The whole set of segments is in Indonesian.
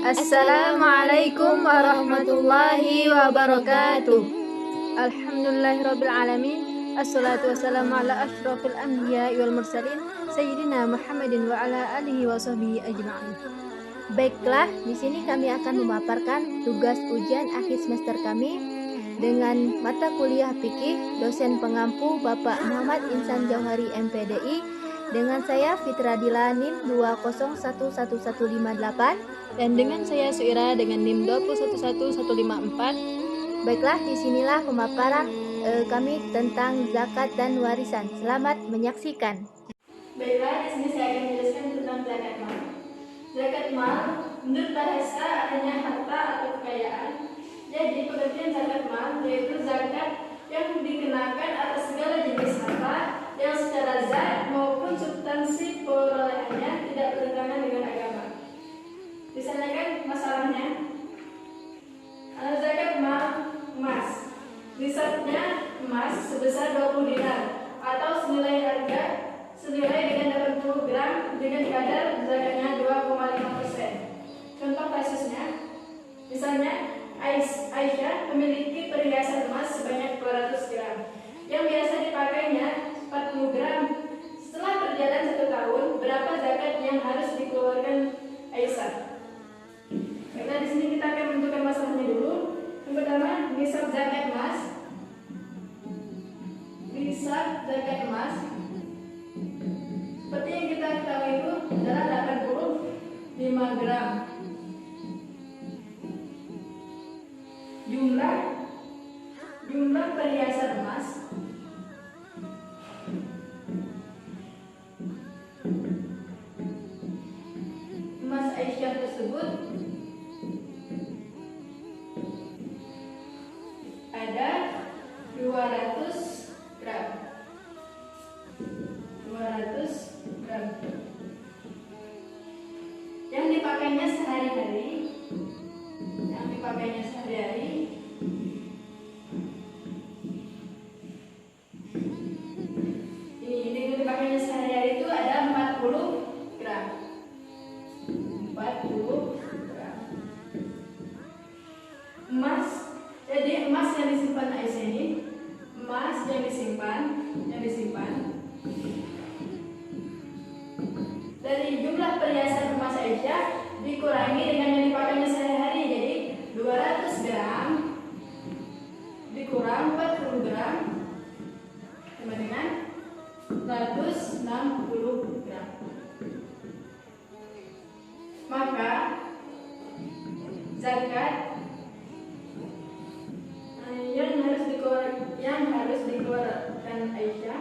Assalamualaikum warahmatullahi wabarakatuh. Alhamdulillahirabbil alamin. Assalatu wassalamu ala asyrofil anbiya'i wal mursalin sayyidina Muhammadin wa ala alihi wa sahbihi ajma'in. Baiklah, di sini kami akan memaparkan tugas ujian akhir semester kami dengan mata kuliah fikih, dosen pengampu Bapak Muhammad Insan Jauhari MPDI, dengan saya Fitra Dilanin 2011158, dan dengan saya Suira dengan NIM 211154. Baiklah, disinilah pemaparan kami tentang zakat dan warisan. Selamat menyaksikan. Baiklah, di sini saya akan menjelaskan tentang zakat mal. Zakat mal menurut bahasa artinya harta atau kekayaan. Jadi pengertian zakat mal yaitu zakat yang dikenakan atas segala jenis harta yang secara zat maupun substansi perolehannya tidak bertentangan dengan agama. Misalnya kan masalahnya zakat mal emas. Nisabnya emas sebesar 20 dinar atau senilai dengan 80 gram dengan kadar zakatnya 2,5%. Contoh kasusnya, misalnya Aisyah memiliki perhiasan emas sebanyak 200 gram yang biasa dipakainya 40 gram. Setelah berjalan 1 tahun, berapa zakat yang harus dikeluarkan Aisyah? Karena di sini kita akan menentukan masalahnya dulu. Yang pertama, nisab zakat emas. Nisab zakat emas seperti yang kita ketahui itu adalah 85 gram. Jumlah perhiasan emas Aisyah tersebut ada 200 gram. Yang dipakainya sehari-hari. Ini yang dipakainya sehari-hari itu ada 40 gram. Emas. Jadi emas yang disimpan Aisyah ini, emas yang disimpan dari jumlah perhiasan emas Aisyah dikurangi dengan yang dipakainya sehari-hari. Jadi 200 gram dikurang 40 gram sama dengan 160 gram. Maka zakat yang harus dikeluarkan Aisyah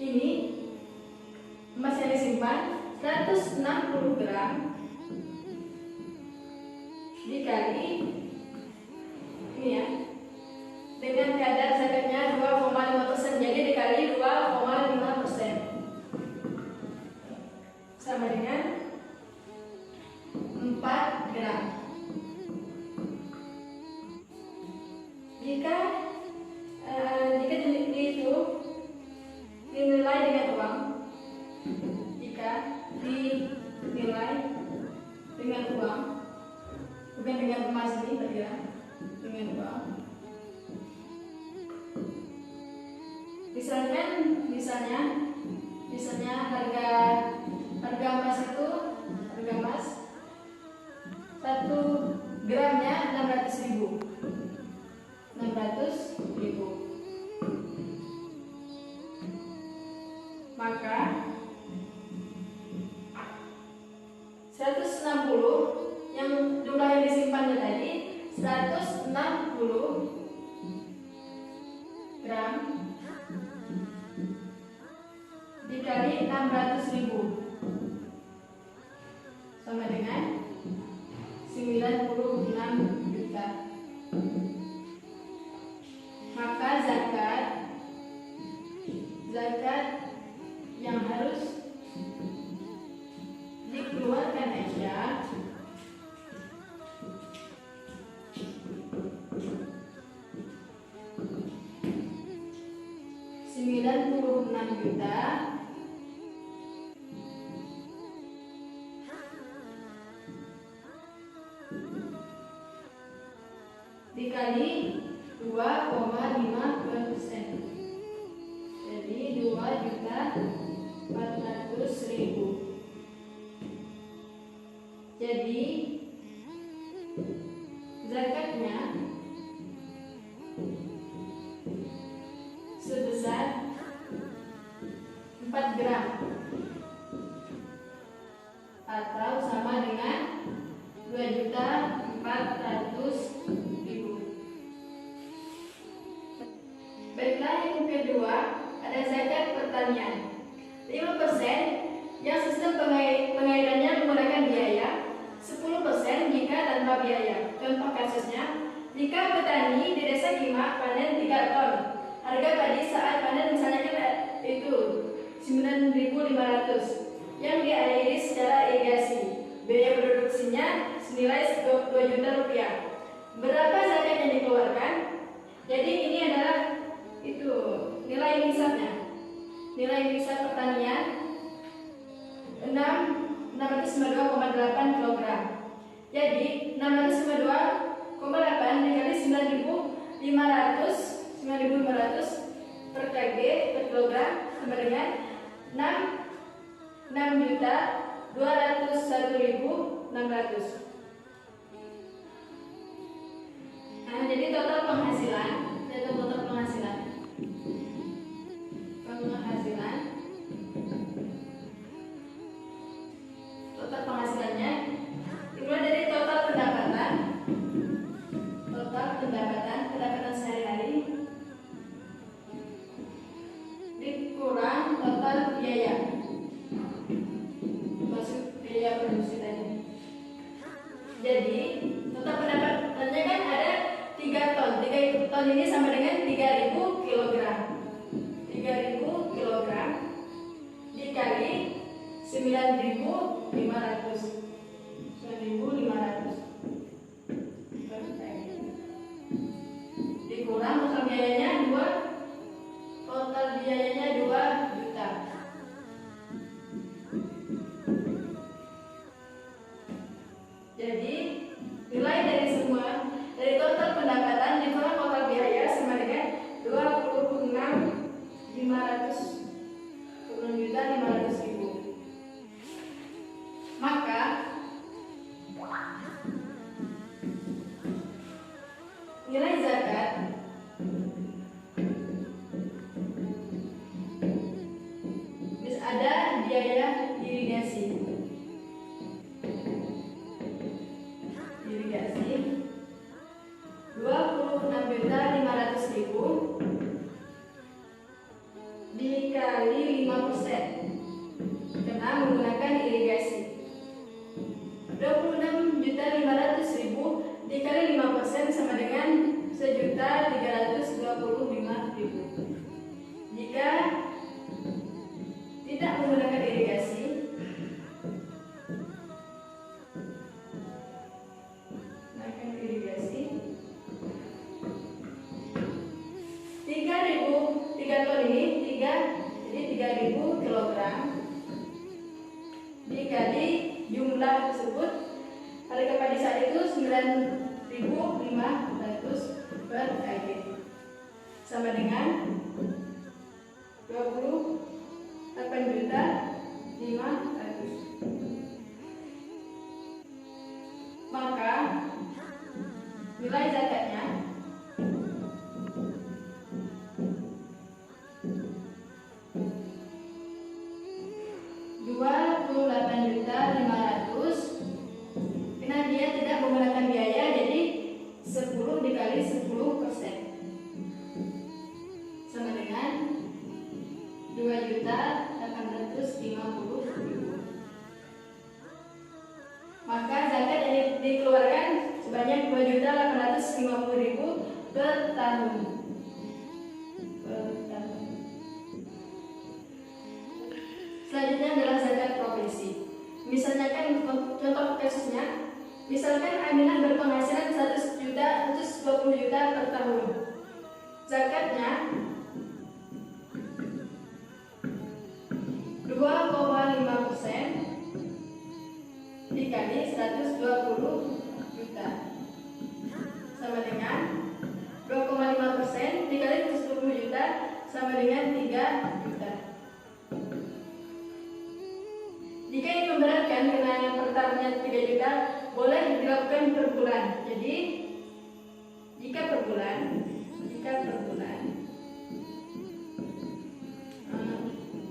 ini emas yang disimpan 160 gram dikali ini ya, dengan kadar zakatnya 2,5%, jadi dikali 2,5% sama dengan 4 gram. Jika dinilai dengan uang, bukan dengan emas ini, bergerak dengan uang. Misalnya harga emas itu, harga emas 1 gramnya 600.000. Maka 160 yang jumlah yang disimpannya tadi 160 gram dikali 600.000 sama dengan 96 juta. Maka zakat yang harus dikeluarkan Aisyah juta dikali 2,5%. Jadi 2.400.000. Jadi zakatnya sebesar 4 gram atau sama dengan 2.400.000. Baiklah, yang kedua ada zakat pertanian. 5% yang sistem pengairannya menggunakan biaya, 10% jika tanpa biaya. Contoh kasusnya, jika petani di desa Kima panen 3 ton, harga padi saat panen misalnya kan itu 9.500 yang diairi secara irigasi. Biaya produksinya senilai 2 juta rupiah. Berapa zakat yang dikeluarkan? Jadi ini adalah itu nilai nisabnya. Nilai nisab pertanian 652,8 kg. Jadi 652,8 dikali 9.500 per kg per kilogram sama dengan 6.201.600. Nah, jadi total penghasilan total penghasilannya dimulai dari total pendapatan sehari-hari dikurang total biaya, maksud biaya produksi tadi. Jadi total pendapatannya kan ada 3 ton. 3 ton ini sama dengan 3.000 kg. 3.000 kg dikali 9.500. 9.500 dikurang total biayanya 2 juta. Jadi nilai dari total pendapatan dikurang total biaya sama dengan 26.500.000. Maka nilai zakat ada biaya irigasi 26.500.000 dikali 5% karena menggunakan irigasi. 26.500.000 dikali 5% sama dengan 1.325.000. Jika tidak menggunakan irigasi, tiga ton ini jadi 3.000 kg dikali jumlah tersebut, harga padi saat itu 9.500 per kg sama dengan 28.500. Maka nilai zakatnya Rp28.500.000 karena dia tidak menggunakan biaya, jadi 10 dikali 10% sama dengan 2.850.000. Maka zakat yang dikeluarkan sebanyak 2.850.000 per tahun. Selanjutnya adalah zakat profesi. Misalnya kan contoh kasusnya, misalkan Aminah berpenghasilan 100 juta, 120 juta per tahun. Zakatnya sama dengan 3 juta. Jika ini memberatkan karena per tahunnya 3 juta, boleh dilakukan per bulan. Jadi jika per bulan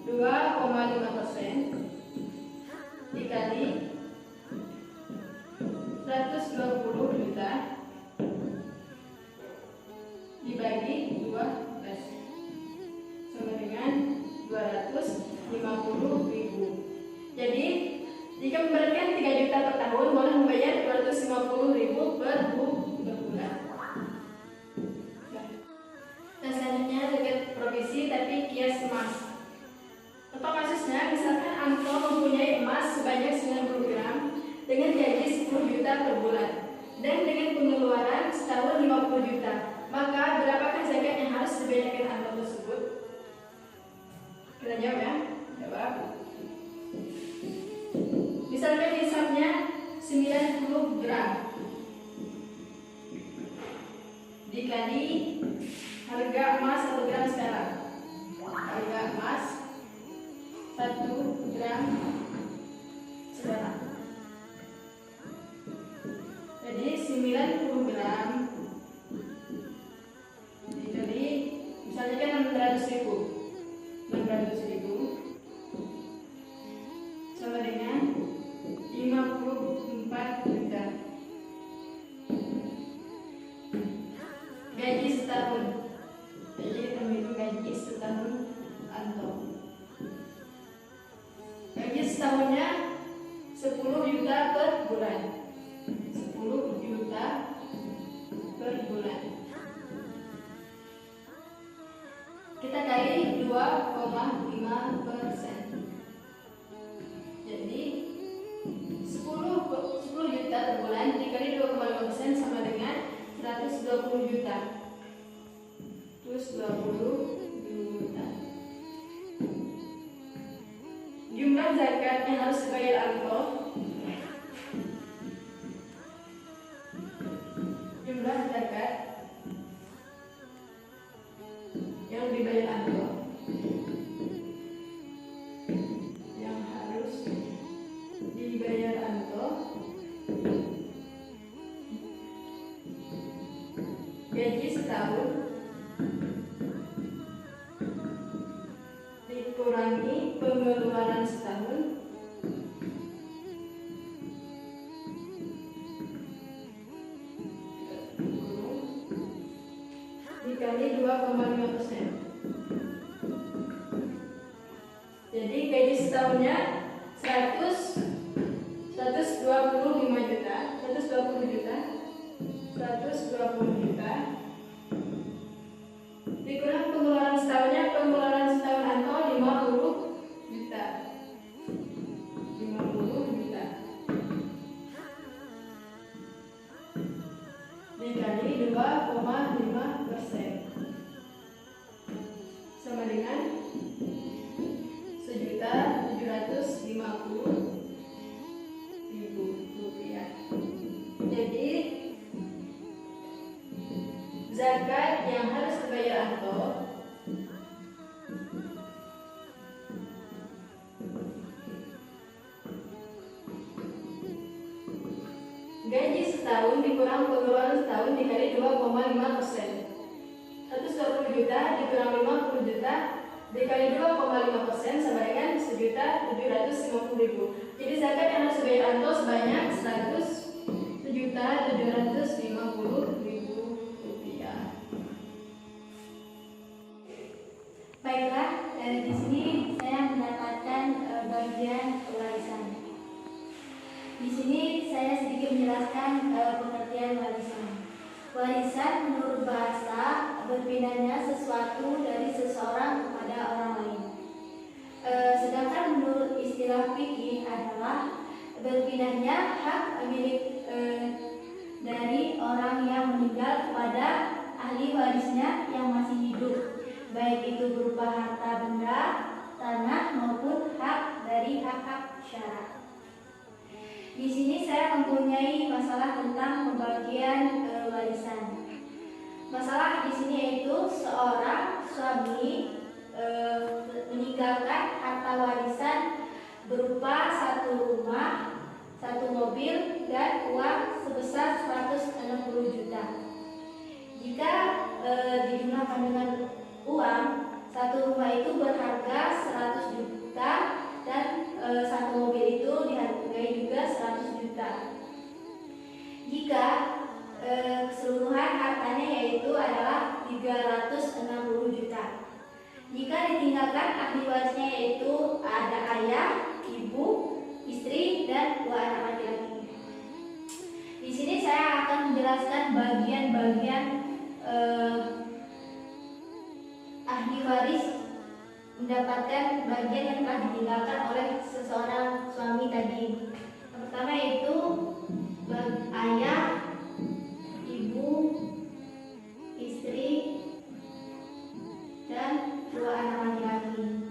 2,5% dikali 120 juta dibagi 12 sama dengan 250.000. Jadi jika memberatkan 3 juta per tahun, boleh membayar 250.000 per bulan. Dan selanjutnya dekat provisi tapi kias emas. Contoh kasusnya, misalkan Anto mempunyai emas sebanyak 90 gram dengan gaji 10 juta per bulan dan dengan pengeluaran setahun 50 juta. Maka berapakah zakat yang harus dibayarkan Anto tersebut? Kita jawab ya. Jawab. Misalkan hisapnya 90 gram dikali harga emas 1 gram sekarang. Harga emas 1 gram sekarang. Jadi 90 gram dikali misalnya kan 600.000 sama dengan 54 juta. Gaji setahun. Jadi kita menghitung gaji setahun Anto. Gaji setahunnya 10 juta per bulan. 10 juta per bulan. Kita kali 2,5%. Jadi 10 juta per bulan dikali 2,5% sama dengan 120 juta. 120 juta. Jumlah zakat yang harus dibayar Anto. Jumlah zakat yang dibayar Anto. Yang harus dibayar Anto. Gaji setahun dikurangi pengeluaran setahun dikali 2,5%. Jadi gaji setahunnya 125 juta, 120 juta dikurang pengeluaran setahunnya, pengeluaran setahun Anto 50 juta dikali 2,5% sama dengan 1.750.000 rupiah. Jadi zakat yang harus dibayar Anto gaji setahun dikurang pengeluaran setahun dikali 2,5%. 120 juta dikurang 50 juta dikali 2,5% sama dengan 1.750.000. Jadi zakat yang harus dibayar Anto sebanyak 100.750.000 rupiah. Baiklah, di sini saya mendapatkan bagian warisan. Di sini saya sedikit menjelaskan pengertian warisan. Warisan menurut bahasa berpindahnya sesuatu dari seseorang kepada orang lain. Sedangkan menurut istilah fikih adalah berpindahnya hak milik dari orang yang meninggal kepada ahli warisnya yang masih hidup, baik itu berupa harta benda, tanah maupun hak dari hak-hak syarak. Di sini saya mempunyai masalah tentang pembagian warisan. Masalah di sini yaitu seorang suami suami meninggalkan harta warisan berupa 1 rumah, 1 mobil, dan uang sebesar 160 juta. Jika dijumlahkan dengan uang, 1 rumah itu berharga 100 juta dan 1 mobil itu dihargai juga 100 juta. Jika keseluruhan hartanya yaitu adalah 360 juta. Jika ditinggalkan ahli warisnya yaitu ada ayah, ibu, istri, dan 2 anak laki-laki. Di sini saya akan menjelaskan bagian-bagian ahli waris mendapatkan bagian yang telah ditinggalkan oleh seseorang suami tadi. Yang pertama yaitu ayah, ibu, istri, dan 2 anak laki-laki.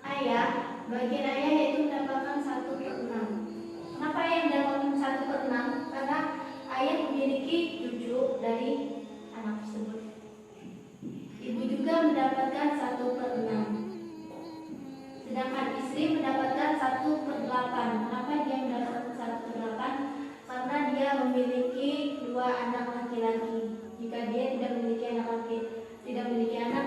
Ayah, bagian ayah yaitu mendapatkan 1/6. Kenapa ayah mendapatkan 1/6? Karena ayah memiliki cucu dari anak tersebut. Ibu juga mendapatkan 1/6. Sedangkan istri mendapatkan 1/8. Kenapa dia mendapatkan 1/8? Karena dia memiliki 2 anak laki-laki. Jika dia tidak memiliki anak,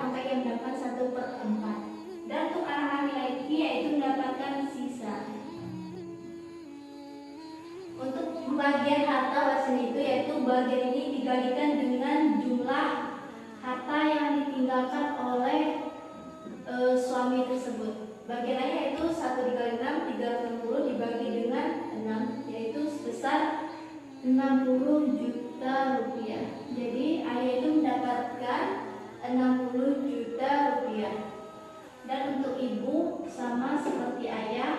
maka dia mendapatkan 1/4. Dan untuk anak laki-laki yaitu mendapatkan sisa. Untuk pembagian harta warisan itu yaitu bagian ini dikalikan dengan jumlah harta yang ditinggalkan oleh suami tersebut. Bagian ayah yaitu 1 dikali 6, 360 dibagi dengan 6 yaitu sebesar 60 juta rupiah. Jadi ayah itu mendapatkan 60 juta rupiah. Dan untuk ibu sama seperti ayah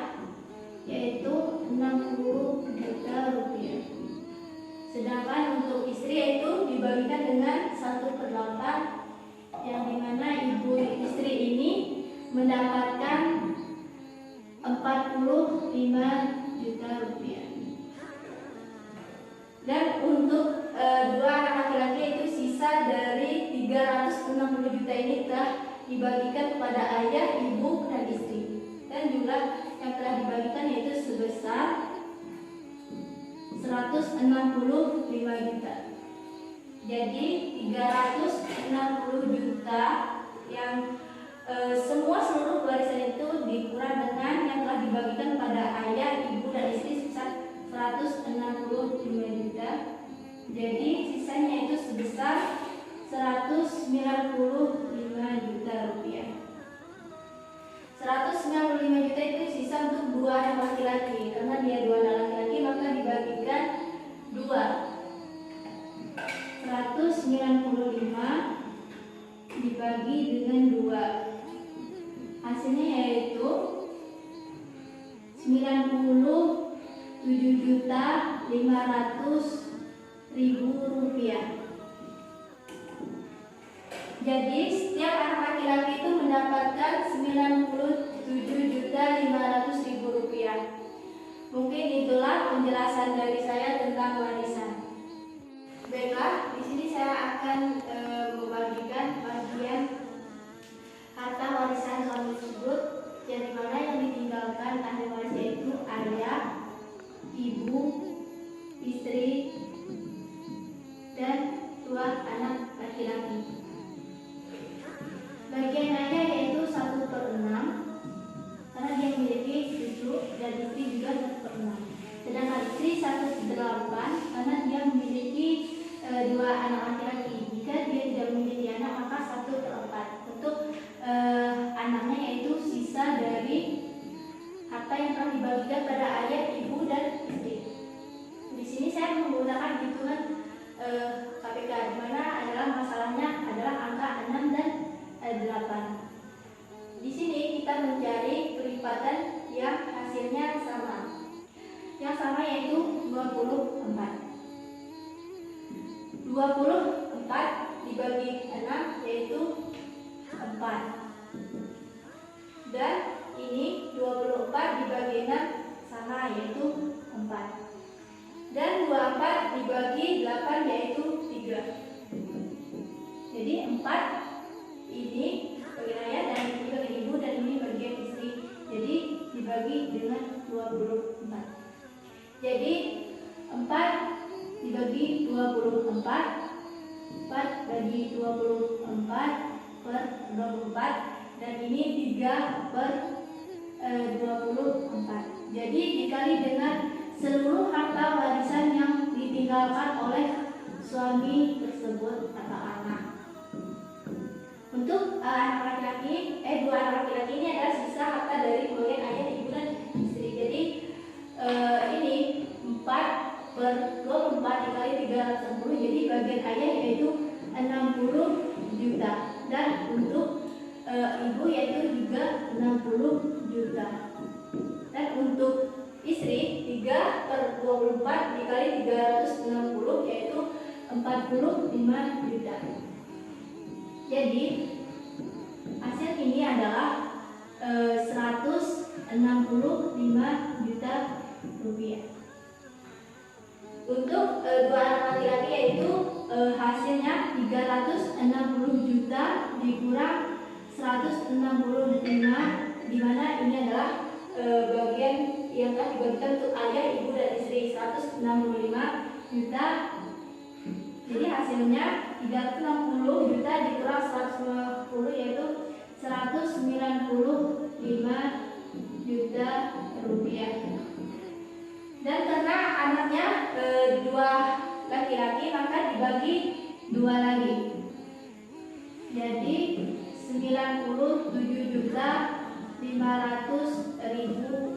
yaitu 60 juta rupiah. Sedangkan untuk istri yaitu dibagikan dengan 1/8 yang dimana ibu istri ini mendapatkan 45 juta rupiah. Dan untuk 2 anak laki-laki itu sisa dari 360 juta ini telah dibagikan kepada ayah, ibu, dan istri. Dan jumlah yang telah dibagikan yaitu sebesar 165 juta. Jadi 360 juta yang seluruh warisan itu dikurang dengan yang telah dibagikan pada ayah, ibu, dan istri sebesar 165 juta. Jadi sisanya itu sebesar 195 juta rupiah. 195 juta itu sisa untuk 2 anak laki-laki. Karena dia 2 anak laki-laki maka dibagikan 2. 195 dibagi dengan 2. Hasilnya yaitu 97.500.000 rupiah. Jadi setiap anak laki-laki itu mendapatkan 97.500.000 rupiah. Mungkin itulah penjelasan dari saya tentang warisan. Baiklah, di sini saya akan membagikan bagian harta warisan suami tersebut, yang dimana yang ditinggalkan ahli waris yaitu ayah, ibu, istri, dan 2 anak laki-laki. Bagian ayah yaitu 1/6 karena dia memiliki cucu, dan istri juga 1/6. Sedangkan istri 1/8 karena dia memiliki 2 anak laki-laki. Jika dia tidak memiliki anak maka 1/4 untuk anaknya yaitu sisa dari harta yang telah dibagikan pada ayah, ibu, dan istri. Di sini saya menggunakan hitungan KPK, di mana adalah masalahnya adalah angka 6 dan 8. Di sini kita mencari perlipatan yang hasilnya sama. Yang sama yaitu 24. 24 dibagi 6 yaitu 4. Dan ini 24 dibagi 6 sama yaitu 4. Dan 24 dibagi 8 yaitu 3. 4 bagi 24 per 24, dan ini 3 per 24. Jadi dikali dengan seluruh harta warisan yang ditinggalkan oleh suami tersebut atau anak. Untuk anak laki-laki, dua anak laki-laki ini adalah sisa harta dari pembagian ayah, ibu, dan istri. Jadi ini 4 per 24 dikali 360, jadi bagian ayah yaitu 60 juta, dan untuk ibu yaitu juga 60 juta. Dan untuk istri 3 per 24 dikali 360 yaitu 45 juta. Jadi hasil ini adalah 165 juta rupiah. Untuk dua anak laki-laki yaitu hasilnya 360 juta dikurang 165, di mana ini adalah bagian yang telah dibagikan untuk ayah, ibu, dan istri 165 juta. Jadi hasilnya 360 juta dikurang 150 yaitu 195 juta rupiah. Dan karena anaknya dua laki-laki maka dibagi dua lagi. Jadi 97.500.000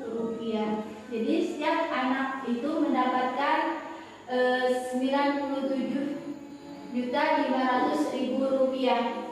rupiah. Jadi setiap anak itu mendapatkan 97.500.000 rupiah.